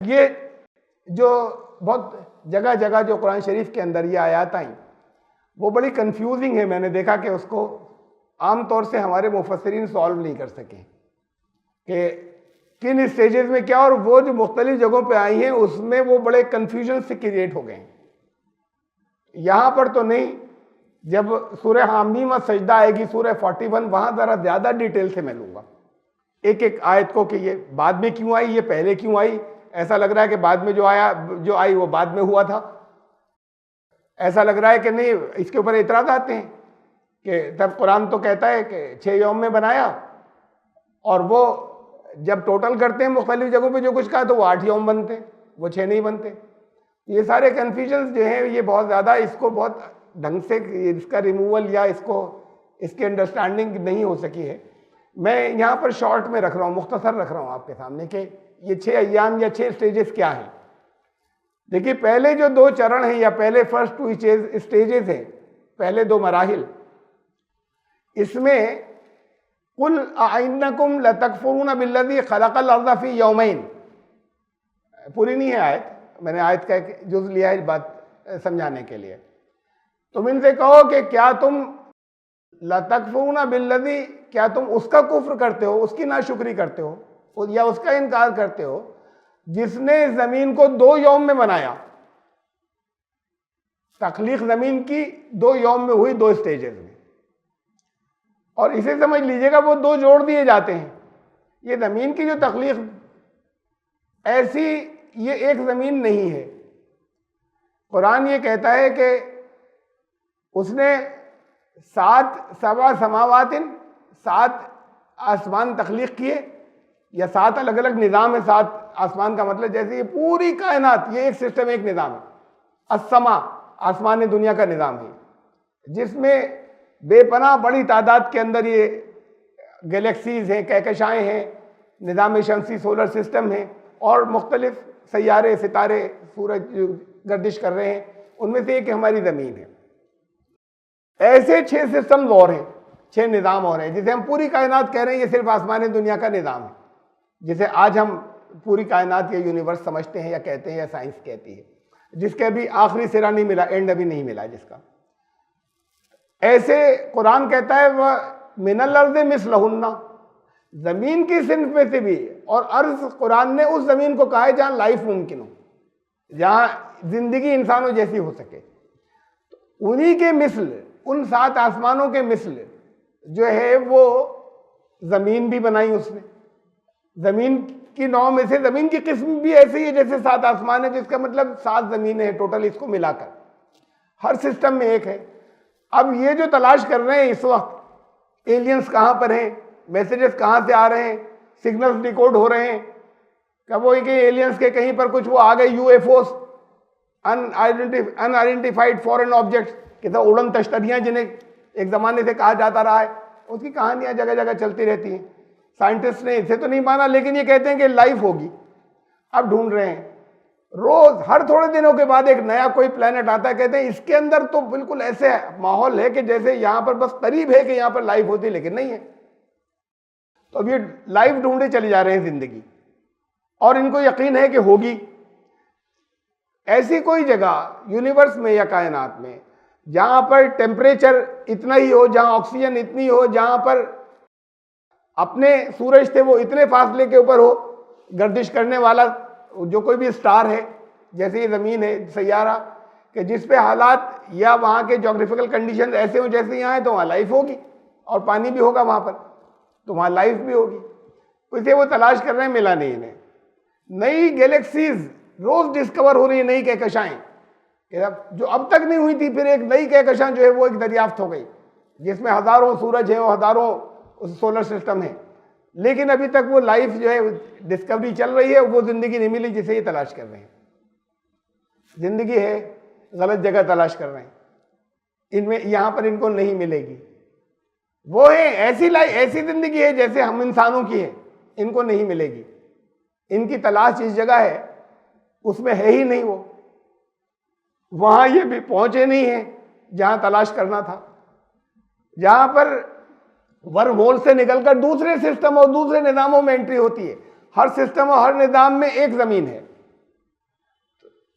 ये जो बहुत जगह जगह जो कुरान शरीफ के अंदर ये आयत आई वो बड़ी कंफ्यूजिंग है। मैंने देखा कि उसको आम तौर से हमारे मुफस्सिरीन सॉल्व नहीं कर सके कि किन स्टेजेस में क्या, और वो जो मुख्तलिफ जगहों पे आई हैं उसमें वो बड़े कंफ्यूजन से क्रिएट हो गए। यहाँ पर तो नहीं, जब सूरह हामीम और सजदा आएगी सूरह 41, वहाँ ज़रा ज़्यादा डिटेल से मैं लूँगा एक एक आयत को कि ये बाद में क्यों आई, ये पहले क्यों आई। ऐसा लग रहा है कि बाद में जो आई वो बाद में हुआ था। ऐसा लग रहा है कि नहीं, इसके ऊपर इतराज़ आते हैं कि तब कुरान तो कहता है कि 6 यौम में बनाया, और वो जब टोटल करते हैं मुख्तलिफ जगहों पे जो कुछ कहा तो वो 8 यौम बनते, वो 6 नहीं बनते। ये सारे कन्फ्यूजन्स जो हैं ये बहुत ज़्यादा, इसको बहुत ढंग से इसका रिमूवल या इसकी अंडरस्टैंडिंग नहीं हो सकी है। मैं यहाँ पर शॉर्ट में रख रहा हूँ, मुख्तसर रख रहा हूँ आपके सामने कि ये 6 अय्याम या 6 स्टेजेस क्या हैं। देखिए, पहले जो 2 चरण हैं या पहले फर्स्ट 2 स्टेजेस हैं, पहले 2 मराहिल, इसमें कुल अइन्नकुम लतकफुरून बिल्लज़ी खलक़ल अर्ज़ फ़ी यौमैन, पूरी नहीं है आयत, मैंने आयत का एक जुज़ लिया है बात समझाने के लिए। तुम इनसे कहो कि क्या तुम लतकफुरून बिल्लज़ी, क्या तुम उसका कुफ्र करते हो, उसकी नाशुक्री करते हो या उसका इनकार करते हो जिसने ज़मीन को 2 यौम में बनाया। तख्लीक ज़मीन की 2 यौम में हुई, 2 स्टेजेस में, और इसे समझ लीजिएगा वो 2 जोड़ दिए जाते हैं। ये ज़मीन की जो तख्लीक ऐसी, ये एक ज़मीन नहीं है। कुरान ये कहता है कि उसने 7 समावातिन, 7 आसमान तख्लीक किए, या 7 अलग अलग निज़ाम है। 7 आसमान का मतलब जैसे ये पूरी कायनात, ये एक सिस्टम, एक निज़ाम है। अस्समा, आसमान दुनिया का निज़ाम है, जिसमें बेपनाह बड़ी तादाद के अंदर ये गैलेक्सीज हैं, कहकशाएँ हैं, निज़ाम शमसी सोलर सिस्टम है, और मुख्तलिफ सैयारे, सितारे, सूरज गर्दिश कर रहे हैं, उनमें से एक हमारी ज़मीन है। ऐसे 6 सिस्टम्स और हैं, 6 निज़ाम और हैं, जिसे हम पूरी कायनात कह रहे हैं। ये सिर्फ आसमान दुनिया का निज़ाम है, जिसे आज हम पूरी कायनात या यूनिवर्स समझते हैं या कहते हैं या साइंस कहती है, जिसके अभी आखिरी सिरा नहीं मिला, एंड अभी नहीं मिला जिसका। ऐसे कुरान कहता है वह मिनल अर्ज़ मिसलहुन्ना, ज़मीन की सिन्फ में से भी, और अर्ज़ कुरान ने उस ज़मीन को कहा है जहाँ लाइफ मुमकिन हो, जहाँ ज़िंदगी इंसानों जैसी हो सके। उन्हीं के मिसल, उन 7 आसमानों के मिसल जो है वो ज़मीन भी बनाई उसने। ज़मीन की नौ में से ज़मीन की किस्म भी ऐसी है जैसे 7 आसमान है, जिसका मतलब 7 ज़मीनें हैं टोटल, इसको मिलाकर हर सिस्टम में एक है। अब ये जो तलाश कर रहे हैं इस वक्त, एलियंस कहाँ पर हैं, मैसेजेस कहाँ से आ रहे हैं, सिग्नल्स डिकोड हो रहे हैं, कब वो कि एलियंस के कहीं पर कुछ वो आ गए, यूएफओस, अनआइडेंटिफाइड फॉरेन ऑब्जेक्ट्स, कि तो उड़न तश्तरियाँ जिन्हें एक ज़माने से कहा जाता रहा है, उसकी कहानियाँ जगह जगह चलती रहती हैं। साइंटिस्ट ने इसे तो नहीं माना, लेकिन ये कहते हैं कि लाइफ होगी। अब ढूंढ रहे हैं, रोज हर थोड़े दिनों के बाद एक नया कोई प्लेनेट आता है, कहते हैं इसके अंदर तो बिल्कुल ऐसे माहौल है कि जैसे यहाँ पर बस करीब है कि यहाँ पर लाइफ होती, लेकिन नहीं है। तो अब ये लाइफ ढूंढे चले जा रहे हैं जिंदगी, और इनको यकीन है कि होगी। ऐसी कोई जगह यूनिवर्स में या कायनात में जहाँ पर टेम्परेचर इतना ही हो, जहाँ ऑक्सीजन इतनी हो, जहाँ पर अपने सूरज से वो इतने फासले के ऊपर हो, गर्दिश करने वाला जो कोई भी स्टार है, जैसे ये ज़मीन है सैयारा, कि जिस पे हालात या वहाँ के जोग्राफिकल कंडीशन ऐसे हो जैसे यहाँ है, तो वहाँ लाइफ होगी, और पानी भी होगा वहाँ पर, तो वहाँ लाइफ भी होगी। इसे वो तलाश कर रहे हैं, मिला नहीं इन्हें। नई गैलेक्सीज रोज डिस्कवर हो रही है, नई कहकशाएं, जो अब तक नहीं हुई थी। फिर एक नई कहकशां जो है वो एक दरियाफ्त हो गई, जिसमें हज़ारों सूरज हैं और हज़ारों सोलर सिस्टम है, लेकिन अभी तक वो लाइफ जो है डिस्कवरी चल रही है, वो ज़िंदगी नहीं मिली जिसे ये तलाश कर रहे हैं। ज़िंदगी है, गलत जगह तलाश कर रहे हैं, इनमें यहाँ पर इनको नहीं मिलेगी। वो है ऐसी लाइफ, ऐसी ज़िंदगी है जैसे हम इंसानों की है, इनको नहीं मिलेगी। इनकी तलाश इस जगह है, उसमें है ही नहीं, वो वहाँ ये भी पहुँचे नहीं हैं जहाँ तलाश करना था, जहाँ पर वर्म होल से निकलकर दूसरे सिस्टम और दूसरे निज़ामों में एंट्री होती है। हर सिस्टम और हर निज़ाम में एक ज़मीन है,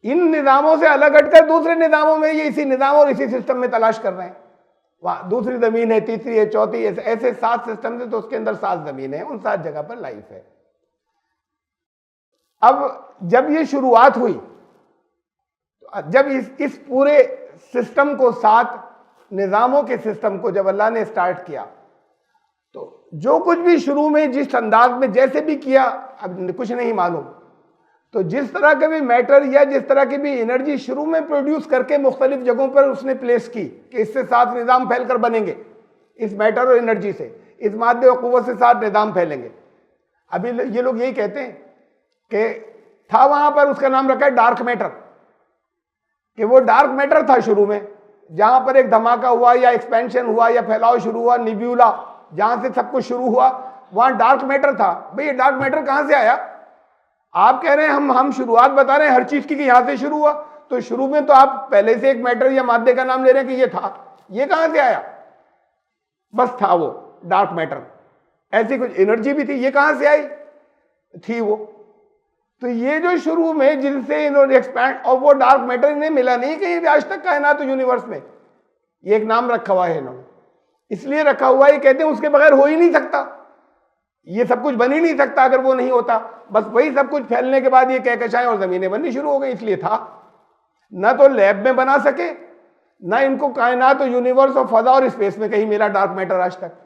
इन निज़ामों से अलग हटकर दूसरे निज़ामों में ये इसी निज़ाम और इसी सिस्टम में तलाश कर रहे हैं। वहाँ दूसरी ज़मीन है, तीसरी है, चौथी, ऐसे 7 सिस्टम थे, तो उसके अंदर 7 ज़मीन है, उन 7 जगह पर लाइफ है। अब जब ये शुरुआत हुई, जब इस पूरे सिस्टम को, 7 निज़ामों के सिस्टम को जब अल्लाह ने स्टार्ट किया, तो जो कुछ भी शुरू में जिस अंदाज में जैसे भी किया, अब कुछ नहीं मालूम, तो जिस तरह का भी मैटर या जिस तरह की भी एनर्जी शुरू में प्रोड्यूस करके मुख्तलिफ जगहों पर उसने प्लेस की कि इससे 7 निज़ाम फैलकर बनेंगे, इस मैटर और एनर्जी से, इस मादे और क़ुव्वत से 7 निज़ाम फैलेंगे। अभी ये लोग यही कहते हैं कि था वहां पर, उसका नाम रखा है डार्क मैटर, कि वो डार्क मैटर था शुरू में, जहां पर एक धमाका हुआ या एक्सपेंशन हुआ या फैलाव शुरू हुआ, निब्यूला जहां से सब कुछ शुरू हुआ, वहां डार्क मैटर था। भाई ये डार्क मैटर कहां से आया? आप कह रहे हैं हम शुरुआत बता रहे हैं हर चीज की कि यहां से शुरू हुआ, तो शुरू में तो आप पहले से एक मैटर या मादे का नाम ले रहे हैं कि ये था, ये कहां से आया? बस था वो डार्क मैटर, ऐसी कुछ एनर्जी भी थी, ये कहां से आई? थी वो। तो ये जो शुरू में जिनसे इन्होंने एक्सपैंड, और वो डार्क मैटर इन्हें मिला नहीं कहीं भी आज तक कायनात तो यूनिवर्स में, ये एक नाम रखा हुआ है इन्होंने, इसलिए रखा हुआ है, कहते हैं उसके बगैर हो ही नहीं सकता, ये सब कुछ बन ही नहीं सकता अगर वो नहीं होता। बस वही सब कुछ फैलने के बाद ये कहकशाएं और जमीनें बननी शुरू हो गई, इसलिए था। ना तो लैब में बना सके, ना इनको कायनात और यूनिवर्स और फजा और स्पेस में कहीं मिला डार्क मैटर आज तक।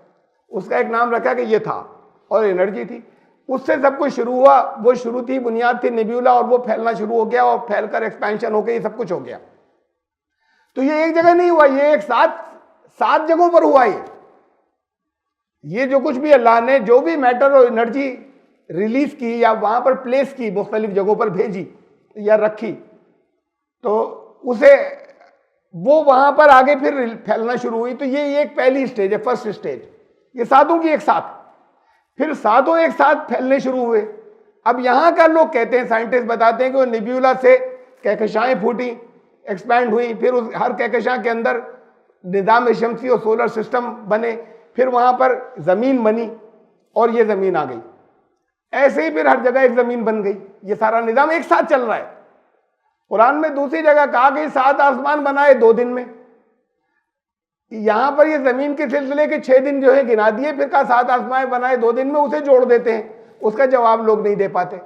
उसका एक नाम रखा कि ये था और एनर्जी थी, उससे सब कुछ शुरू हुआ। वो शुरू थी, बुनियाद थी निब्यूला, और वो फैलना शुरू हो गया और फैलकर एक्सपेंशन हो गया, ये सब कुछ हो गया। तो ये एक जगह नहीं हुआ, ये एक 7 जगहों पर हुआ। ये जो कुछ भी अल्लाह ने जो भी मैटर और एनर्जी रिलीज की या वहां पर प्लेस की, मुख्तलिफ जगहों पर भेजी या रखी, तो उसे वो वहां पर आगे फिर फैलना शुरू हुई। तो ये एक पहली स्टेज है, फर्स्ट स्टेज। ये 7 की एक साथ, फिर 7 एक साथ फैलने शुरू हुए। अब यहां का लोग कहते हैं, साइंटिस्ट बताते हैं कि वो निब्यूला से कहकशाएं फूटी, एक्सपैंड हुई, फिर उस हर कहकशां के अंदर निज़ाम शमसी और सोलर सिस्टम बने, फिर वहां पर जमीन बनी और ये जमीन आ गई। ऐसे ही फिर हर जगह एक जमीन बन गई। ये सारा निज़ाम एक साथ चल रहा है। कुरान में दूसरी जगह कहा कि 7 आसमान बनाए 2 दिन में। यहां पर ये जमीन के सिलसिले के 6 दिन जो है गिना दिए, फिर कहा 7 आसमान बनाए 2 दिन में, उसे जोड़ देते हैं। उसका जवाब लोग नहीं दे पाते,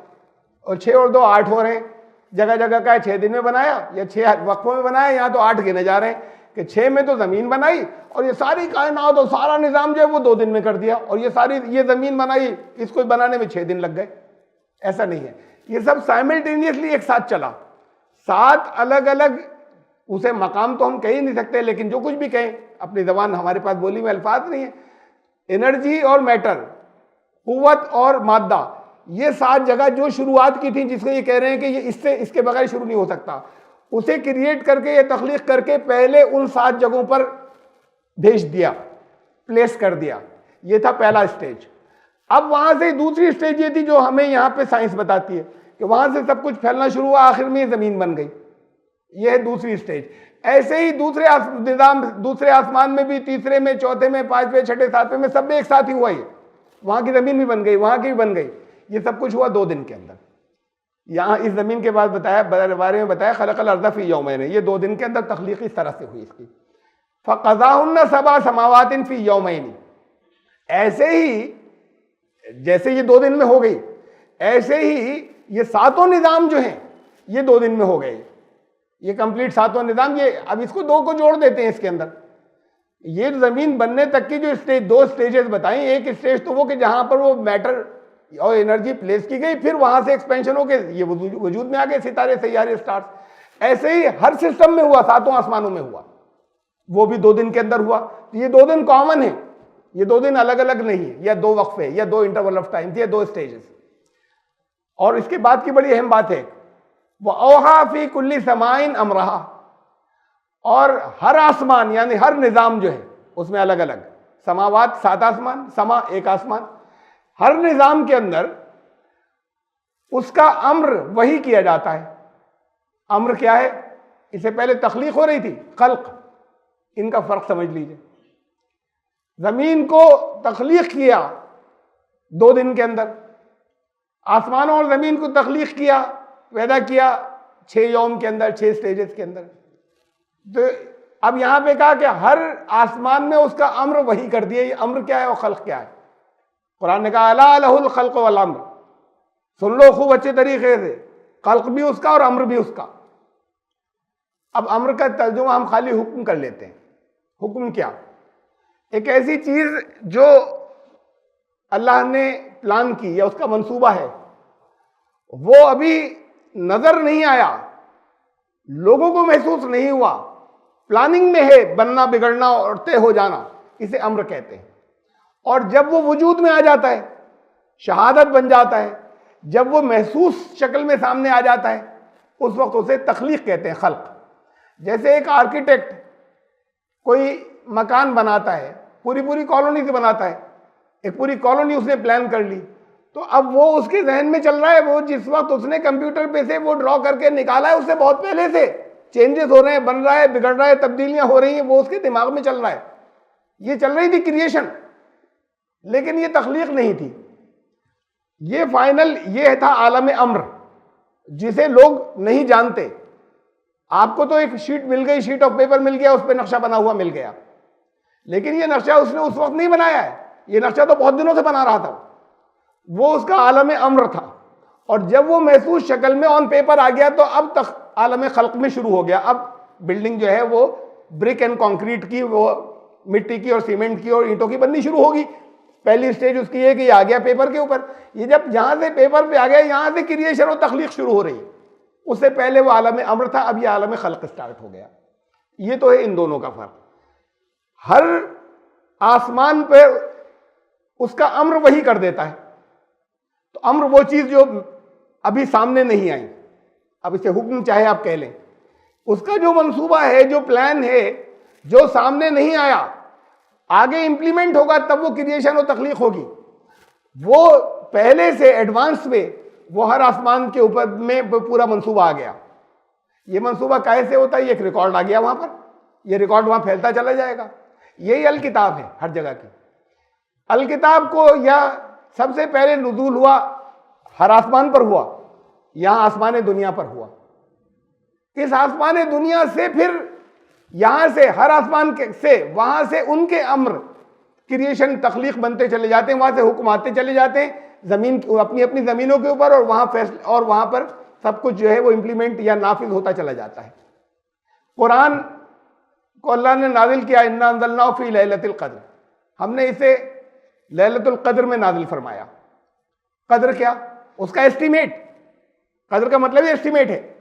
और 6 और 2 8 हो रहे हैं। जगह जगह का 6 दिन में बनाया या 6 वक्फों में बनाया, यहाँ तो 8 गिने जा रहे हैं कि 6 में तो जमीन बनाई और ये सारी कायनात और सारा निज़ाम जो है वो 2 दिन में कर दिया, और ये जमीन बनाई, इसको बनाने में 6 दिन लग गए। ऐसा नहीं है, ये सब साइमल्टेनियसली एक साथ चला। 7 अलग अलग, उसे मकाम तो हम कह ही नहीं सकते, लेकिन जो कुछ भी कहें, अपनी जबान, हमारे पास बोली में अल्फाज नहीं है। एनर्जी और मैटर, कुव्वत और मादा, ये 7 जगह जो शुरुआत की थी, जिसको ये कह रहे हैं कि ये इसके बगैर शुरू नहीं हो सकता, उसे क्रिएट करके या तख्लीक करके पहले उन 7 जगहों पर भेज दिया, प्लेस कर दिया। ये था पहला स्टेज। अब वहां से दूसरी स्टेज ये थी जो हमें यहाँ पे साइंस बताती है कि वहां से सब कुछ फैलना शुरू हुआ, आखिर में ये जमीन बन गई। यह है दूसरी स्टेज। ऐसे ही दूसरे निज़ाम, दूसरे आसमान में भी, तीसरे में, चौथे में, 5वें, 6ठे, 7वें में, सब में एक साथ ही हुआ। ये वहां की जमीन भी बन गई, वहां की भी बन गई। ये सब कुछ हुआ 2 दिन के अंदर। यहाँ इस जमीन के बाद बताया, बारे में बताया खलक़ल अर्ज़ फ़ी यौमैन, ये 2 दिन के अंदर तख्लीक़ इस तरह से हुई इसकी। फ़क़ज़ाहुन्ना सबअ समावातिन फ़ी यौमैन, ऐसे ही जैसे ये 2 दिन में हो गई, ऐसे ही ये 7 निज़ाम जो हैं ये 2 दिन में हो गए। ये कंप्लीट 7 निज़ाम, ये अब इसको 2 को जोड़ देते हैं इसके अंदर। ये जमीन बनने तक की जो स्टेज, 2 स्टेजेस बताई। एक स्टेज तो वो कि जहां पर वो मैटर और एनर्जी प्लेस की गई, फिर वहां से एक्सपेंशन होके ये वजूद में आ गए, सितारे, सैयारे, स्टार्स। ऐसे ही हर सिस्टम में हुआ, 7 आसमानों में हुआ, वो भी 2 दिन के अंदर हुआ। तो ये 2 दिन कॉमन है, ये 2 दिन अलग अलग नहीं है, या 2 वक्फे, या 2 इंटरवल ऑफ टाइम, या 2 स्टेजेस। और इसके बाद की बड़ी अहम बात है, वो औहा फी कुल्ली समाइन अमरहा, और हर आसमान यानी हर निज़ाम जो है उसमें अलग अलग समावात, 7 आसमान, समा 1 आसमान, हर निज़ाम के अंदर उसका अम्र वही किया जाता है। अम्र क्या है? इससे पहले तख्लीक हो रही थी, खल्क, इनका फर्क समझ लीजिए। जमीन को तख्लीक किया 2 दिन के अंदर, आसमानों और जमीन को तख्लीक किया, पैदा किया 6 यौम के अंदर, 6 स्टेजेस के अंदर। तो अब यहां पे कहा कि हर आसमान में उसका अम्र वही कर दिया। ये अम्र क्या है और खल्क क्या है? कुरान ने कहा अला लहुल खल्क वल अम्र, सुन लो खूब अच्छे तरीके से, खल्क भी उसका और अम्र भी उसका। अब अम्र का तर्जुमा हम खाली हुक्म कर लेते हैं। हुक्म क्या? एक ऐसी चीज जो अल्लाह ने प्लान की या उसका मंसूबा है, वो अभी नजर नहीं आया, लोगों को महसूस नहीं हुआ, प्लानिंग में है, बनना बिगड़ना और तय हो जाना, इसे अम्र कहते हैं। और जब वो वजूद में आ जाता है, शहादत बन जाता है, जब वो महसूस शक्ल में सामने आ जाता है, उस वक्त उसे तख्लीक कहते हैं, खल्क। जैसे एक आर्किटेक्ट कोई मकान बनाता है, पूरी पूरी कॉलोनी से बनाता है, एक पूरी कॉलोनी उसने प्लान कर ली, तो अब वो उसके जहन में चल रहा है, वो जिस वक्त उसने कंप्यूटर पे से वो ड्रॉ करके निकाला है, उससे बहुत पहले से चेंजेस हो रहे हैं, बन रहा है, बिगड़ रहा है, तब्दीलियां हो रही हैं, वो उसके दिमाग में चल रहा है। ये चल रही थी क्रिएशन, लेकिन ये तख्लीक नहीं थी। ये फाइनल, ये था आलम अम्र, जिसे लोग नहीं जानते। आपको तो एक शीट मिल गई, शीट ऑफ पेपर मिल गया, उस पर नक्शा बना हुआ मिल गया, लेकिन ये नक्शा उसने उस वक्त नहीं बनाया है, ये नक्शा तो बहुत दिनों से बना रहा था। वो उसका आलम अम्र था, और जब वो महसूस शक्ल में ऑन पेपर आ गया, तो अब तक आलम खल्क में शुरू हो गया। अब बिल्डिंग जो है वो ब्रिक एंड कंक्रीट की, वो मिट्टी की और सीमेंट की और ईंटों की बननी शुरू होगी। पहली स्टेज उसकी है कि आ गया पेपर के ऊपर। ये जब यहां से पेपर पे आ गया, यहां से क्रिएशन और तख्लीक शुरू हो रही है। उससे पहले वो आलम अम्र था, अब ये आलम खल्क स्टार्ट हो गया। ये तो है इन दोनों का फर्क। हर आसमान पे उसका अम्र वही कर देता है। तो अम्र वो चीज जो अभी सामने नहीं आई, अब इसे हुक्म चाहे आप कह लें, उसका जो मंसूबा है, जो प्लान है, जो सामने नहीं आया, आगे इंप्लीमेंट होगा, तब वो क्रिएशन और तख्लीक होगी। वो पहले से एडवांस में वो हर आसमान के ऊपर में पूरा मंसूबा आ गया। ये मंसूबा कैसे होता है? ये एक रिकॉर्ड आ गया वहां पर, ये रिकॉर्ड वहां फैलता चला जाएगा। यही अल किताब है हर जगह की। अल किताब को या सबसे पहले नुज़ूल हुआ हर आसमान पर हुआ, यहां आसमान दुनिया पर हुआ। इस आसमान दुनिया से फिर यहां से हर आसमान से वहां से उनके अम्र क्रिएशन तख्लीक बनते चले जाते हैं, वहां से हुक्म आते चले जाते हैं जमीन अपनी अपनी जमीनों के ऊपर, और वहां फैसले और वहां पर सब कुछ जो है वो इंप्लीमेंट या नाफिज होता चला जाता है। कुरान को अल्लाह ने नाजिल किया, इन्ना अंज़लनाहु फी लैलतिल क़द्र, हमने इसे लैलतुल क़द्र में नाजिल फरमाया। कद्र क्या? उसका एस्टीमेट। कद्र का मतलब ही एस्टीमेट है,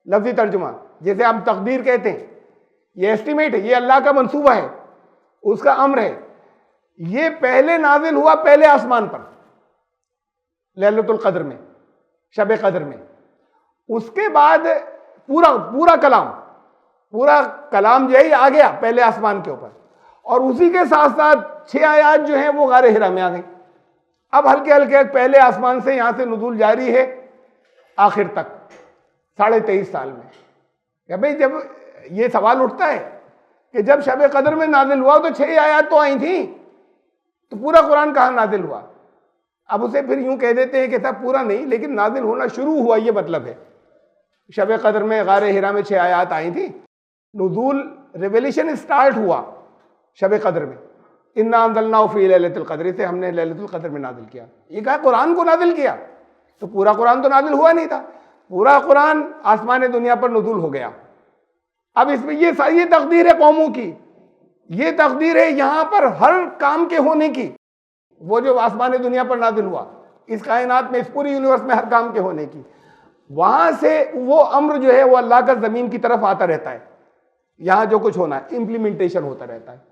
लफ्जी तर्जुमा। जैसे हम तकदीर कहते हैं, ये एस्टीमेट है, ये अल्लाह का मंसूबा है, उसका अम्र है। ये पहले नाजिल हुआ पहले आसमान पर लैलतुल क़द्र में, शब क़द्र में। उसके बाद पूरा कलाम जो है आ गया पहले आसमान के ऊपर, और उसी के साथ साथ 6 आयात जो हैं वो गारे हिरा में आ गई। अब हल्के हल्के पहले आसमान से यहां से नुज़ूल जारी है आखिर तक 23.5 साल में। क्या भाई, जब ये सवाल उठता है कि जब शब क़द्र में नाजिल हुआ तो 6 आयत तो आई थी, तो पूरा कुरान कहाँ नाजिल हुआ? अब उसे फिर यूं कह देते हैं कि सब पूरा नहीं, लेकिन नाजिल होना शुरू हुआ, ये मतलब है। शब क़द्र में गारे हिरा में 6 आयत आई थी, नुज़ूल रेवल्यूशन स्टार्ट हुआ शब क़द्र में। इन्ना अंज़लनाहु फी लैलतिल क़द्र से हमने लैलतुल क़द्र में नाजिल किया। ये कहा कुरान को नाजिल किया, तो पूरा कुरान तो नाजिल हुआ नहीं था। पूरा कुरान आसमान दुनिया पर नुज़ूल हो गया। अब इसमें ये तकदीर है कौमों की, ये तकदीर है यहां पर हर काम के होने की। वो जो आसमान दुनिया पर नाजिल हुआ, इस कायनात में, इस पूरी यूनिवर्स में हर काम के होने की, वहां से वो अम्र जो है वो अल्लाह का जमीन की तरफ आता रहता है। यहां जो कुछ होना है इंप्लीमेंटेशन होता रहता है।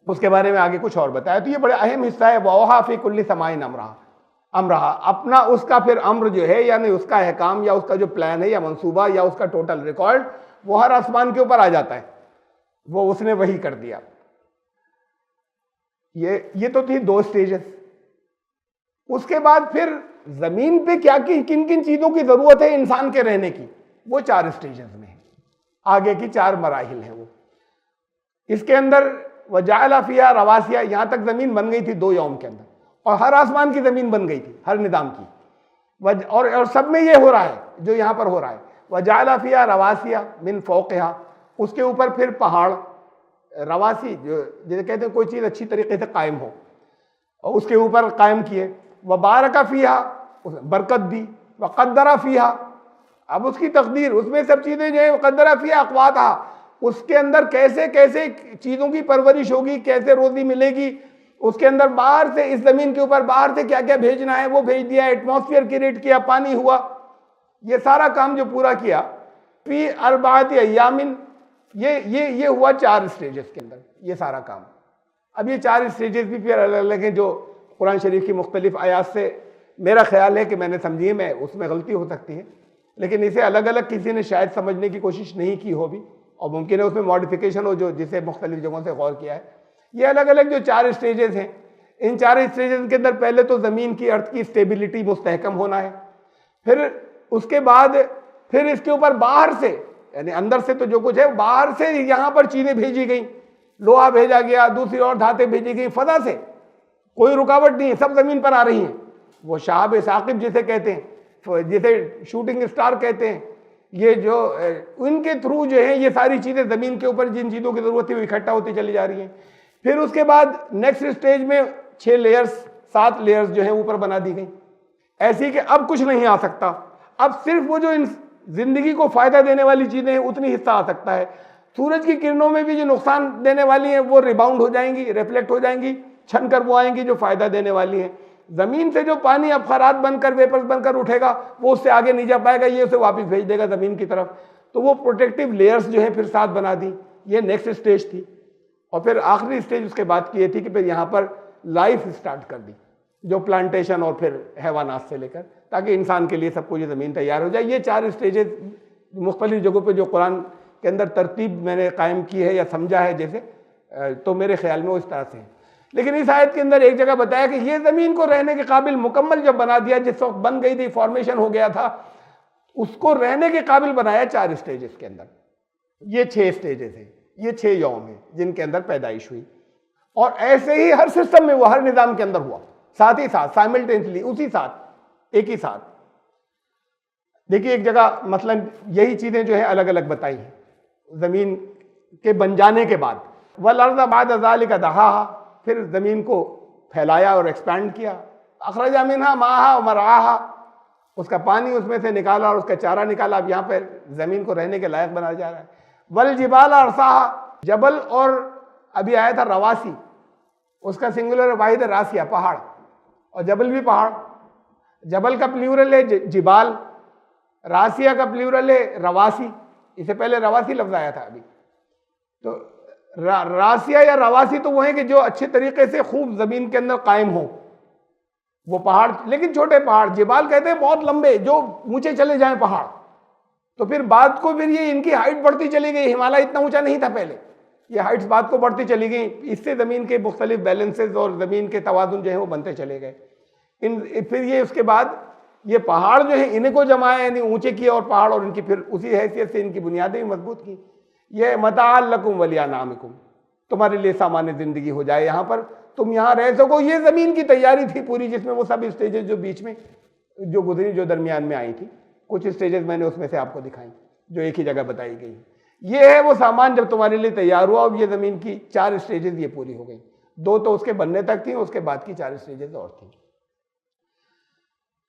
उसके बारे में आगे कुछ और बताया, तो ये बड़ा अहम हिस्सा है। वौहा फी कुल्ली समाइन अमरहा, अपना उसका फिर अम्र जो है, यानी उसका अहकाम या उसका जो प्लान है या मंसूबा या उसका टोटल रिकॉर्ड, वो हर आसमान के ऊपर आ जाता है। वो उसने वही कर दिया। ये तो थी 2 स्टेजेस। उसके बाद फिर जमीन पे क्या किन किन चीजों की जरूरत है इंसान के रहने की, वो 4 स्टेजेस में है। आगे की 4 मराहिल है वो। इसके अंदर वजाअला फिहा रवासिया, यहां तक जमीन बन गई थी 2 यौम के अंदर, और हर आसमान की जमीन बन गई थी हर निजाम की। और सब में ये हो रहा है जो यहाँ पर हो रहा है। वजाला फिया रवासिया मिन फौक़िहा, उसके ऊपर फिर पहाड़, रवासी जो जिसे कहते हैं कोई चीज़ अच्छी तरीके से कायम हो, और उसके ऊपर कायम किए। व बारका फ़ीहा, बरकत दी। व क़द्दरा फ़ीहा, अब उसकी तकदीर, उसमें सब चीज़ें जो है क़द्दरा फ़ीहा अक़वातहा, उसके अंदर कैसे कैसे चीज़ों की परवरिश होगी, कैसे रोज़ी मिलेगी, उसके अंदर बाहर से, इस ज़मीन के ऊपर बाहर से क्या क्या भेजना है वो भेज दिया, एटमॉस्फेयर क्रिएट किया, पानी हुआ, ये सारा काम जो पूरा किया। फ़ी अर्बाअति अय्यामिन, ये हुआ 4 स्टेजेस के अंदर ये सारा काम। अब ये 4 स्टेजेस भी फिर अलग अलग हैं, जो कुरान शरीफ की मुख्तलिफ आयात से मेरा ख्याल है कि मैंने समझी है, मैं उसमें गलती हो सकती है, लेकिन इसे अलग अलग किसी ने शायद समझने की कोशिश नहीं की हो भी, और मुमकिन है उसमें मॉडिफिकेशन हो जो जिसे मुख्तलिफ जगहों से गौर किया है। ये अलग अलग जो 4 स्टेजेस हैं, इन 4 स्टेजेस के अंदर पहले तो ज़मीन की, अर्थ की स्टेबिलिटी मुस्तहकम होना है, फिर उसके बाद फिर इसके ऊपर बाहर से, यानी अंदर से तो जो कुछ है, बाहर से यहाँ पर चीज़ें भेजी गई, लोहा भेजा गया, दूसरी और धातें भेजी गई, फजा से कोई रुकावट नहीं है, सब ज़मीन पर आ रही हैं। वो शहाब साकिब जिसे कहते हैं, जिसे शूटिंग स्टार कहते हैं, ये जो उनके थ्रू जो है ये सारी चीज़ें ज़मीन के ऊपर जिन चीज़ों की ज़रूरत है वो इकट्ठा होती चली जा रही हैं। फिर उसके बाद नेक्स्ट स्टेज में 6 लेयर्स, 7 लेयर्स जो है ऊपर बना दी गई, ऐसी कि अब कुछ नहीं आ सकता, अब सिर्फ वो जो इन जिंदगी को फ़ायदा देने वाली चीज़ें हैं उतनी हिस्सा आ सकता है। सूरज की किरणों में भी जो नुकसान देने वाली हैं वो रिबाउंड हो जाएंगी, रिफ्लेक्ट हो जाएंगी, छन कर वो आएंगी जो फ़ायदा देने वाली हैं। ज़मीन से जो पानी अबखरात बनकर, वेपर्स बनकर उठेगा, वो उससे आगे नहीं जा पाएगा, ये उसे वापस भेज देगा ज़मीन की तरफ। तो वो प्रोटेक्टिव लेयर्स जो है फिर 7 बना दी, ये नेक्स्ट स्टेज थी। और फिर आखिरी स्टेज उसके बाद की ये थी कि फिर यहाँ पर लाइफ स्टार्ट कर दी, जो प्लांटेशन और फिर हैवानात से लेकर, ताकि इंसान के लिए सब कुछ ये ज़मीन तैयार हो जाए। ये 4 स्टेजेस मुख्तलिफ जगहों पे जो कुरान के अंदर तरतीब मैंने कायम की है या समझा है जैसे, तो मेरे ख्याल में वो इस तरह से है। लेकिन इस आयत के अंदर एक जगह बताया कि ये ज़मीन को रहने के काबिल मुकम्मल जब बना दिया, जिस वक्त बन गई थी, फॉर्मेशन हो गया था, उसको रहने के काबिल बनाया 4 स्टेजेस के अंदर। ये 6 स्टेजेस हैं, ये 6 यौम हैं जिनके अंदर पैदाइश हुई, और ऐसे ही हर सिस्टम में वो हर निज़ाम के अंदर हुआ, साथ ही साथ साइमल्टेनियसली, उसी साथ, एक ही साथ। देखिए एक जगह मसलन यही चीज़ें जो है अलग अलग बताई हैं ज़मीन के बन जाने के बाद। वल अर्ज़ बाद ज़ालिका दहाहा, फिर ज़मीन को फैलाया और एक्सपैंड किया। अखरजा मिन्हा माहा व मरआहा, उसका पानी उसमें से निकाला और उसका चारा निकाला। अब यहाँ पर ज़मीन को रहने के लायक बनाया जा रहा है। वल जिबाल अरसाहा, जबल, और अभी आया था रवासी, उसका सिंगुलर वाहिद रासिया, पहाड़, और जबल भी पहाड़। जबल का प्लूरल है जिबाल, रासिया का प्लूरल है रवासी। इससे पहले रवासी लफ्ज़ आया था अभी। तो रासिया या रवासी तो वो है कि जो अच्छे तरीके से खूब ज़मीन के अंदर कायम हो, वो पहाड़, लेकिन छोटे पहाड़। जिबाल कहते हैं बहुत लंबे, जो ऊंचे चले जाएं पहाड़। तो फिर बाद को फिर ये इनकी हाइट बढ़ती चली गई। हिमालय इतना ऊंचा नहीं था पहले, ये हाइट्स बाद को बढ़ती चली गई। इससे ज़मीन के मुख्तलिफ बैलेंसेज और ज़मीन के तवाज़ुन जो है वो बनते चले गए। फिर ये उसके बाद ये पहाड़ जो है इनको जमाया, यानी ऊंचे किए और पहाड़, और इनकी फिर उसी हैसियत से इनकी बुनियादें भी मजबूत की। ये मताअल लकुम वलिअनामिकुम, तुम्हारे लिए सामान्य ज़िंदगी हो जाए, यहाँ पर तुम यहाँ रह सको। ये ज़मीन की तैयारी थी पूरी, जिसमें वो सब स्टेजेस जो बीच में जो गुजरी, जो दरमियान में आई थी, कुछ स्टेजेस मैंने उसमें से आपको दिखाई जो एक ही जगह बताई गई। ये है वो सामान जब तुम्हारे लिए तैयार हुआ, और ये ज़मीन की 4 स्टेजेस ये पूरी हो गई। 2 तो उसके बनने तक थी, उसके बाद की 4 स्टेजेस और थी।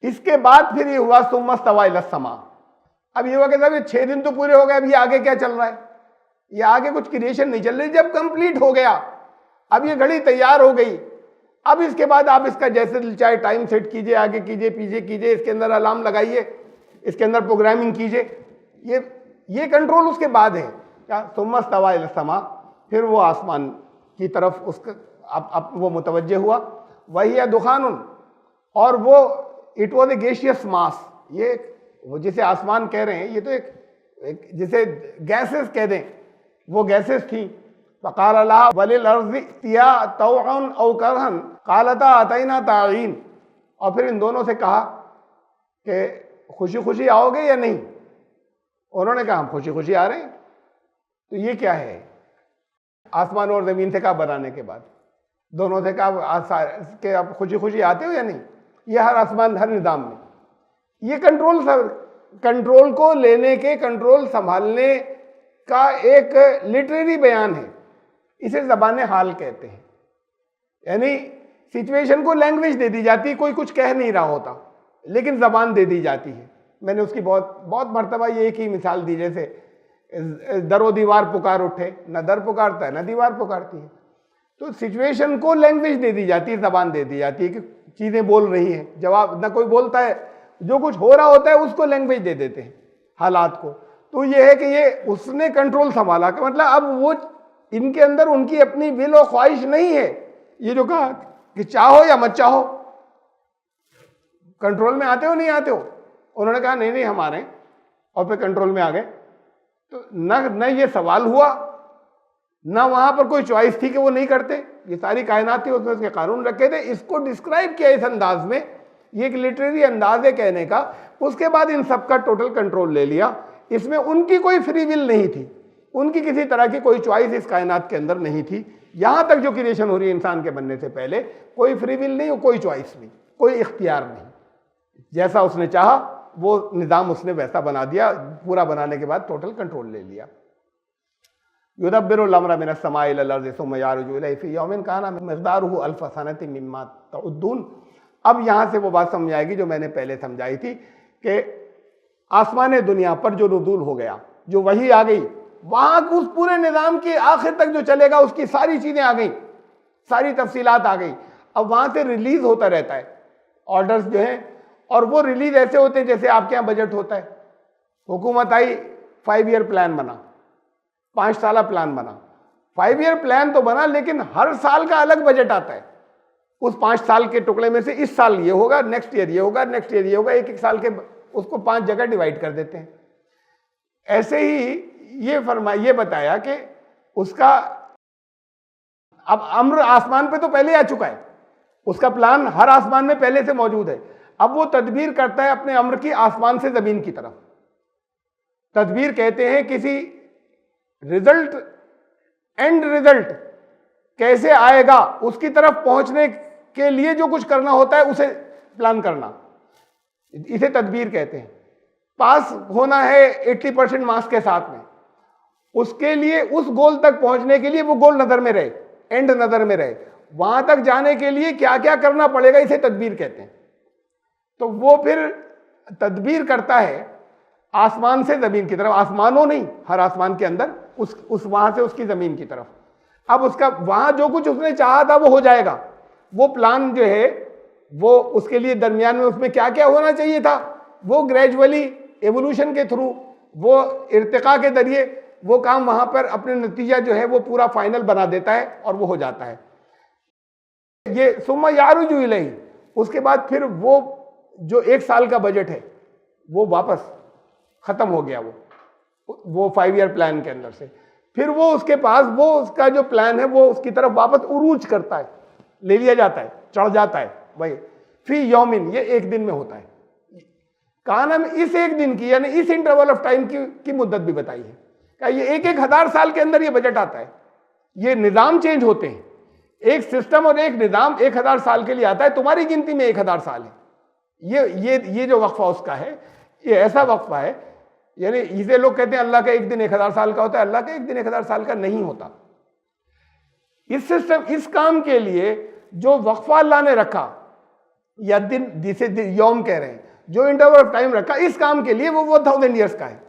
इसके बाद फिर ये हुआ सुम्मा इस्तवा इला समा। अब ये हुआ कि साहब ये 6 दिन तो पूरे हो गए, अब ये आगे क्या चल रहा है? ये आगे कुछ क्रिएशन नहीं चल रही। जब कंप्लीट हो गया, अब ये घड़ी तैयार हो गई, अब इसके बाद आप इसका जैसे चाहे टाइम सेट कीजिए, आगे कीजिए, पीछे कीजिए, इसके अंदर अलार्म लगाइए, इसके अंदर प्रोग्रामिंग कीजिए। ये कंट्रोल उसके बाद है। क्या? सुम्मा इस्तवा इला समा, फिर वो आसमान की तरफ उसका अब वो मुतवज्जे हुआ। वही है दुखानुन, और वो इट वॉज ए गैसियस मास। ये वो जिसे आसमान कह रहे हैं, ये तो एक जिसे गैसेस कह दें, वो गैसेस थी। फ़क़ाल लहा वलिल अर्ज़ि इत्तिया तौअन औ करहन क़ालता अतैना ताईन, और फिर इन दोनों से कहा कि खुशी खुशी आओगे या नहीं? उन्होंने कहा हम खुशी खुशी आ रहे हैं। तो ये क्या है? आसमान और ज़मीन से कहा बनाने के बाद दोनों से कहा कि आप खुशी खुशी आते हो या नहीं? ये हर आसमान, हर निज़ाम में ये कंट्रोल था कंट्रोल को लेने के, कंट्रोल संभालने का एक लिटरेरी बयान है। इसे ज़बान हाल कहते हैं। यानी सिचुएशन को लैंग्वेज दे दी जाती है, कोई कुछ कह नहीं रहा होता लेकिन ज़बान दे दी जाती है। मैंने उसकी बहुत बहुत मर्तबा ये एक ही मिसाल दी, जैसे दरो दीवार पुकार उठे, न दर पुकारता है न दीवार पुकारती है। तो सिचुएशन को लैंग्वेज दे दी जाती है, ज़बान दे दी जाती है कि चीज़ें बोल रही हैं, जवाब न कोई बोलता है, जो कुछ हो रहा होता है उसको लैंग्वेज दे देते हैं, हालात को। तो ये है कि ये उसने कंट्रोल संभाला, कि मतलब अब वो इनके अंदर उनकी अपनी विल और ख्वाहिश नहीं है। ये जो कहा कि चाहो या मत चाहो, कंट्रोल में आते हो नहीं आते हो, उन्होंने कहा नहीं नहीं हम आ रहे हैं, और फिर कंट्रोल में आ गए। तो न ये सवाल हुआ, ना वहां पर कोई चॉइस थी कि वो नहीं करते। ये सारी कायनात थी, उसमें उसके कानून रखे थे। इसको डिस्क्राइब किया इस अंदाज में, ये एक लिटरेरी अंदाज है कहने का। उसके बाद इन सबका टोटल कंट्रोल ले लिया। इसमें उनकी कोई फ्री विल नहीं थी, उनकी किसी तरह की कोई चॉइस इस कायनात के अंदर नहीं थी। यहां तक जो क्रिएशन हो रही है इंसान के बनने से पहले, कोई फ्री विल नहीं, कोई चॉइस नहीं, कोई इख्तियार नहीं। जैसा उसने चाहा वो निज़ाम उसने वैसा बना दिया। पूरा बनाने के बाद टोटल कंट्रोल ले लिया। युदब्बिरुल अम्रा मिनस समाई इलल अर्ज़ि सुम्मा यारुजु इलैहि फ़ी यौमिन काना मिक़दारुहु अल्फ़ सनतिन मिम्मा तउद्दून। अब यहाँ से वो बात समझ आएगी जो मैंने पहले समझाई थी कि आसमान दुनिया पर जो नुज़ूल हो गया, जो वही आ गई, वहाँ उस पूरे निज़ाम के आखिर तक जो चलेगा उसकी सारी चीज़ें आ गई, सारी तफसीलात आ गई। अब वहाँ से रिलीज़ होता रहता है ऑर्डर्स जो हैं, और वो रिलीज ऐसे होते हैं जैसे आपके यहाँ बजट होता है। हुकूमत आई, 5 ईयर प्लान बना, 5 साल प्लान बना। 5 ईयर प्लान तो बना, लेकिन हर साल का अलग बजट आता है। उस 5 साल के टुकड़े में से इस साल ये होगा, नेक्स्ट ईयर ये होगा, नेक्स्ट ईयर ये होगा, एक एक साल के उसको 5 जगह डिवाइड कर देते हैं। ऐसे ही ये बताया कि उसका अब अम्र आसमान पे तो पहले आ चुका है, उसका प्लान हर आसमान में पहले से मौजूद है। अब वो तदबीर करता है अपने अम्र की आसमान से जमीन की तरफ। तदबीर कहते हैं किसी रिजल्ट, एंड रिजल्ट कैसे आएगा उसकी तरफ पहुंचने के लिए जो कुछ करना होता है उसे प्लान करना, इसे तदबीर कहते हैं। पास होना है 80% मार्क्स के साथ में, उसके लिए उस गोल तक पहुंचने के लिए वो गोल नजर में रहे, एंड नजर में रहे, वहां तक जाने के लिए क्या क्या करना पड़ेगा, इसे तदबीर कहते हैं। तो वो फिर तदबीर करता है आसमान से जमीन की तरफ, आसमानों नहीं, हर आसमान के अंदर उस वहां से उसकी जमीन की तरफ। अब उसका वहां जो कुछ उसने चाहा था वो हो जाएगा। वो प्लान जो है वो उसके लिए दरमियान में उसमें क्या क्या होना चाहिए था, वो ग्रेजुअली एवोल्यूशन के थ्रू, वो इर्तिका के जरिए वो काम वहां पर अपने नतीजा जो है वो पूरा फाइनल बना देता है और वो हो जाता है। ये सुम्मा यारुजु इलैहि, उसके बाद फिर वो जो 1 साल का बजट है वो वापस खत्म हो गया। वो 5 ईयर प्लान के अंदर से फिर वो उसके पास वो उसका जो प्लान है वो उसकी तरफ वापस उरूज करता है, ले लिया जाता है, चढ़ जाता है। भाई फी यौमिन, ये एक दिन में होता है। काना में इस एक दिन की, यानी इस इंटरवल ऑफ टाइम की मुद्दत भी बताई है। क्या ये 1,000 साल के अंदर ये बजट आता है। ये निज़ाम चेंज होते हैं, एक सिस्टम और एक निज़ाम 1,000 साल के लिए आता है। तुम्हारी गिनती में 1,000 साल है। ये जो वक्फा उसका है, ये ऐसा वक्फा है, यानी इसे लोग कहते हैं अल्लाह का एक दिन 1,000 साल का होता है। अल्लाह का एक दिन 1,000 साल का नहीं होता। इस सिस्टम, इस काम के लिए जो वक्फा अल्लाह ने रखा, या दिन जिसे यौम कह रहे हैं, जो इंटरवल ऑफ टाइम रखा इस काम के लिए, वो 1000 ईयर्स का है।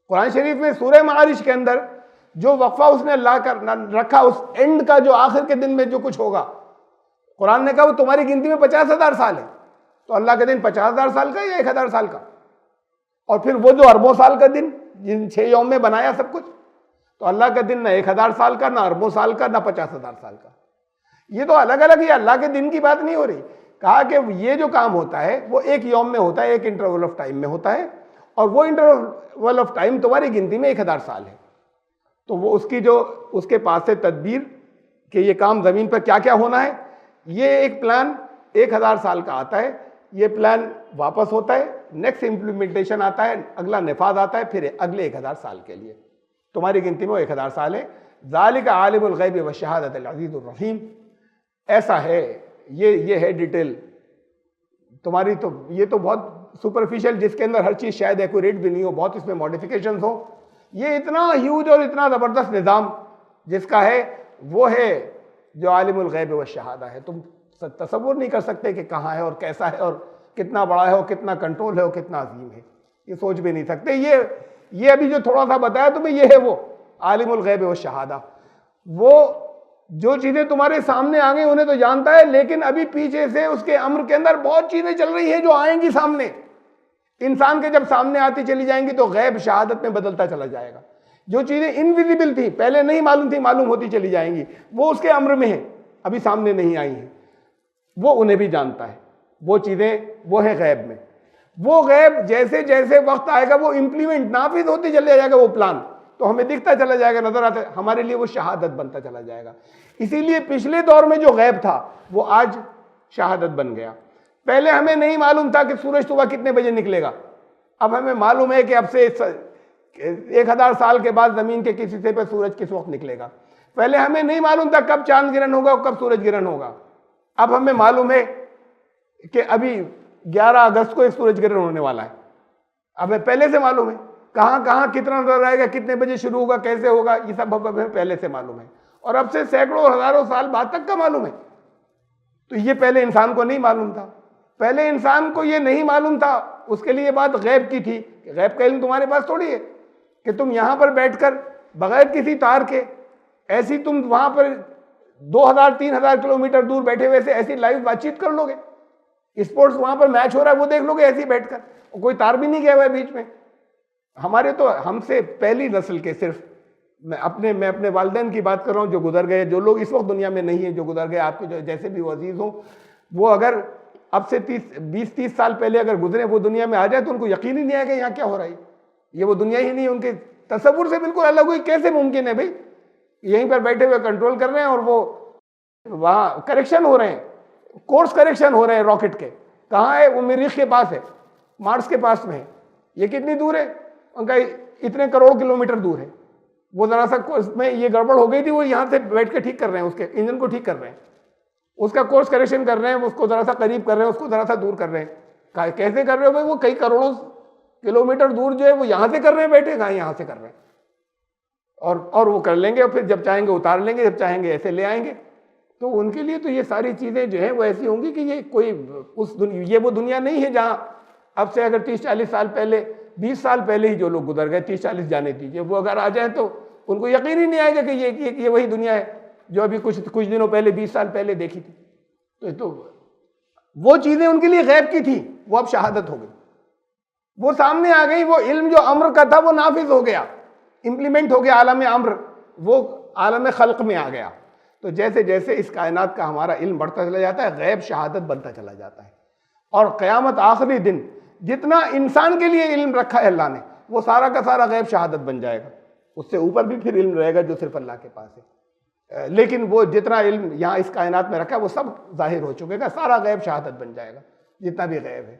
कुरान शरीफ में सूरह मारिज के अंदर जो वक्फा उसने अल्लाह का रखा, उस एंड का जो आखिर के दिन में जो कुछ होगा, कुरान ने कहा वो तुम्हारी गिनती में 50,000 साल है। तो अल्लाह का दिन 50,000 साल का या 1,000 साल का? और फिर वो जो अरबों साल का दिन, जिन 6 यौम में बनाया सब कुछ, तो अल्लाह का दिन ना 1,000 साल का, ना अरबों साल का, ना 50,000 साल का। ये तो अलग अलग, ये अल्लाह के दिन की बात नहीं हो रही। कहा कि ये जो काम होता है वो एक यौम में होता है, एक इंटरवल ऑफ टाइम में होता है, और वो इंटरवल ऑफ टाइम तुम्हारी गिनती में 1,000 साल है। तो वो उसकी जो उसके पास से तदबीर कि ये काम ज़मीन पर क्या क्या होना है, ये एक प्लान 1,000 साल का आता है। ये प्लान वापस होता है, नेक्स्ट इम्प्लीमेंटेशन आता है, अगला नफाज आता है, फिर अगले 1,000 साल के लिए तुम्हारी गिनती में वो 1,000 साल है। ज़ालिका आलिमुल गैबि व शहादतिल अज़ीज़ुर रहीम, ऐसा है, ये है डिटेल तुम्हारी। तो ये तो बहुत सुपरफिशियल, जिसके अंदर हर चीज़ शायद एक्यूरेट भी नहीं हो, बहुत इसमें मॉडिफिकेशन हो। ये इतना ह्यूज और इतना ज़बरदस्त निज़ाम जिसका है, वो है जो आलिमुल गैब व शहादा है। तुम तसव्वुर नहीं कर सकते कि कहाँ है और कैसा है और कितना बड़ा है और कितना कंट्रोल है और कितना अजीम है, ये सोच भी नहीं सकते। ये अभी जो थोड़ा सा बताया तुम्हें, ये है वो आलिमुल गैब व शहादा। वो जो चीज़ें तुम्हारे सामने आ गई उन्हें तो जानता है, लेकिन अभी पीछे से उसके अम्र के अंदर बहुत चीज़ें चल रही हैं जो आएंगी सामने। इंसान के जब सामने आती चली जाएंगी तो गैब शहादत में बदलता चला जाएगा। जो चीज़ें इनविजिबल थी, पहले नहीं मालूम थी, मालूम होती चली जाएंगी, वो उसके अम्र में है, अभी सामने नहीं आई हैं, वो उन्हें भी जानता है। वो चीज़ें वो है गैब में। वो गैब जैसे जैसे वक्त आएगा वो इम्प्लीमेंट नाफिज होते चले जाएगा, वो प्लान तो हमें दिखता चला जाएगा, नजर आता, हमारे लिए वो शहादत बनता चला जाएगा। इसीलिए पिछले दौर में जो गैब था वो आज शहादत बन गया। पहले हमें नहीं मालूम था कि सूरज सुबह कितने बजे निकलेगा, अब हमें मालूम है कि अब से 1000 साल के बाद जमीन के किसी हिस्से पर सूरज किस वक्त निकलेगा। पहले हमें नहीं मालूम था कब चांद गिरहण होगा और कब सूरज गिरहण होगा, अब हमें मालूम है कि अभी 11 अगस्त को एक सूरज ग्रहण होने वाला है। हमें पहले से मालूम है कहाँ कहाँ कितना नजर आएगा, कितने बजे शुरू होगा, कैसे होगा, ये सब हमें पहले से मालूम है, और अब से सैकड़ों हजारों साल बाद तक का मालूम है। तो ये पहले इंसान को नहीं मालूम था। पहले इंसान को ये नहीं मालूम था, उसके लिए बात गैब की थी। गैब का इल्म तुम्हारे पास थोड़ी है कि तुम यहां पर बैठकर बगैर किसी तार के ऐसी तुम वहां पर 2000-3000 किलोमीटर दूर बैठे हुए से ऐसी लाइव बातचीत कर लोगे। स्पोर्ट्स वहां पर मैच हो रहा है वो देख लोगे ऐसे ही बैठकर, कोई तार भी नहीं गया हुआ है बीच में। हमारे तो हमसे पहली नस्ल के सिर्फ मैं अपने वालिदैन की बात कर रहा हूँ जो गुजर गए, जो लोग इस वक्त दुनिया में नहीं है, जो गुजर गए, आपके जो जैसे भी वो अजीज हो, वो अगर अब से 20-30 साल पहले अगर गुजरे वो दुनिया में आ जाए तो उनको यकीन ही नहीं आएगा यहाँ क्या हो रहा है, ये वो दुनिया ही नहीं है, उनके तसव्वुर से बिल्कुल अलग हुई। कैसे मुमकिन है भाई, यहीं पर बैठे हुए कंट्रोल कर रहे हैं और वो वहाँ करेक्शन हो रहे हैं, कोर्स करेक्शन हो रहे हैं रॉकेट के। कहाँ है वो? मरीख के पास है, मार्स के पास में है। ये कितनी दूर है? उनका इतने करोड़ किलोमीटर दूर है। वो जरा सा में ये गड़बड़ हो गई थी, वो यहाँ से बैठ के ठीक कर रहे हैं, उसके इंजन को ठीक कर रहे हैं, उसका कोर्स करेक्शन कर रहे हैं, उसको जरा सा करीब कर रहे हैं, उसको जरा सा दूर कर रहे हैं। कैसे कर रहे हो भाई? वो कई करोड़ों किलोमीटर दूर जो है वो यहाँ से कर रहे हैं, बैठे कहाँ यहाँ से कर रहे हैं, और वो कर लेंगे, और फिर जब चाहेंगे उतार लेंगे, जब चाहेंगे ऐसे ले आएंगे। तो उनके लिए तो ये सारी चीज़ें जो है वो ऐसी होंगी कि ये कोई ये वो दुनिया नहीं है जहाँ अब से अगर 30-40 साल पहले, 20 साल पहले ही जो लोग गुजर गए, 30-40 जाने दीजिए, वो अगर आ जाए तो उनको यकीन ही नहीं आएगा कि ये वही दुनिया है जो अभी कुछ दिनों पहले, 20 साल पहले देखी थी। तो वो चीज़ें उनके लिए गैब की थी, वो अब शहादत हो गई, वो सामने आ गई। वो इल्म जो अम्र का था वो नाफिज हो गया, इंप्लीमेंट हो गया आलम अम्र, वो आलम खल्क में आ गया। तो जैसे जैसे इस कायनात का हमारा इल्म बढ़ता चला जाता है, गैब शहादत बनता चला जाता है, और क़यामत आखिरी दिन जितना इंसान के लिए इल्म रखा है अल्लाह ने, वो सारा का सारा गैब शहादत बन जाएगा। उससे ऊपर भी फिर इल्म रहेगा जो सिर्फ अल्लाह के पास है, लेकिन वो जितना इल्म यहाँ इस कायनात में रखा है वो सब जाहिर हो चुकेगा, सारा गैब शहादत बन जाएगा, जितना भी गैब है।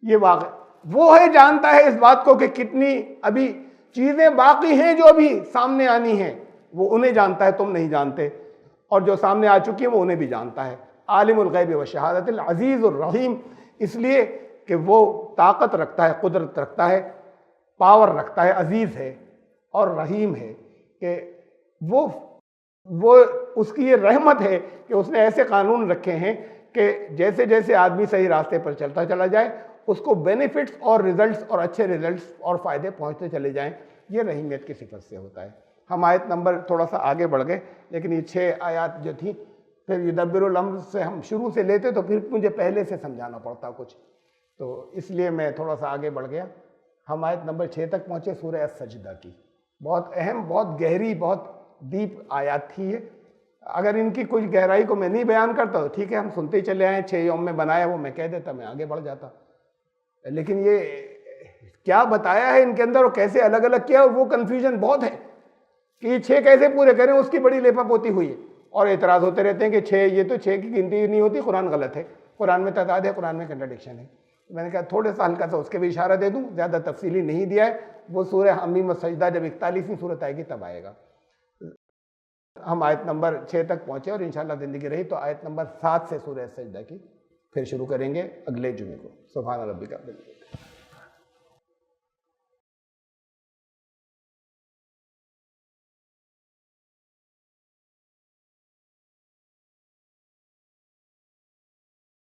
ये वाक़ वो है जानता है इस बात को कि कितनी अभी चीज़ें बाकी हैं जो अभी सामने आनी हैं, वो उन्हें जानता है, तुम नहीं जानते, और जो सामने आ चुकी है वो उन्हें भी जानता है। आलिमुल गैब व शहादतिल अज़ीज़ुर रहीम, इसलिए कि वो ताकत रखता है, कुदरत रखता है, पावर रखता है, अजीज़ है और रहीम है, कि वो उसकी ये रहमत है कि उसने ऐसे कानून रखे हैं कि जैसे जैसे आदमी सही रास्ते पर चलता चला जाए उसको बेनिफिट्स और रिजल्ट्स और अच्छे रिजल्ट्स और फ़ायदे पहुंचते चले जाएं। ये रहीमियत की सिफत से होता है। हम आयत नंबर थोड़ा सा आगे बढ़ गए, लेकिन ये 6 आयत जो थी, फिर युदब्बिरुल अम्र से हम शुरू से लेते तो फिर मुझे पहले से समझाना पड़ता कुछ, तो इसलिए मैं थोड़ा सा आगे बढ़ गया। हम आयत नंबर 6 तक पहुँचे सूरह अस-सजदा की। बहुत अहम, बहुत गहरी, बहुत डीप आयत थी ये। अगर इनकी कुछ गहराई को मैं नहीं बयान करता तो ठीक है, हम सुनते ही चले आए, 6 यौम में बनाया वो मैं कह देता, मैं आगे बढ़ जाता, लेकिन ये क्या बताया है इनके अंदर और कैसे अलग अलग किया, और वो कन्फ्यूजन बहुत है कि ये 6 कैसे पूरे करें, उसकी बड़ी लेपापोती हुई है। और एतराज़ होते रहते हैं कि 6, ये तो 6 की गिनती नहीं होती, कुरान गलत है, कुरान में तादाद है, कुरान में कंट्राडिक्शन है। मैंने कहा थोड़े सा हल्का सा उसके भी इशारा दे दूं, ज़्यादा तफसीली नहीं दिया है, वो सूरह हमीम सजदा जब 41वीं सूरत आएगी तब आएगा। हम आयत नंबर 6 तक पहुँचे और इंशाअल्लाह ज़िंदगी रही तो आयत नंबर 7 से सूरह सजदा की फिर शुरू करेंगे अगले जुमे को। सुभान रब्बिका।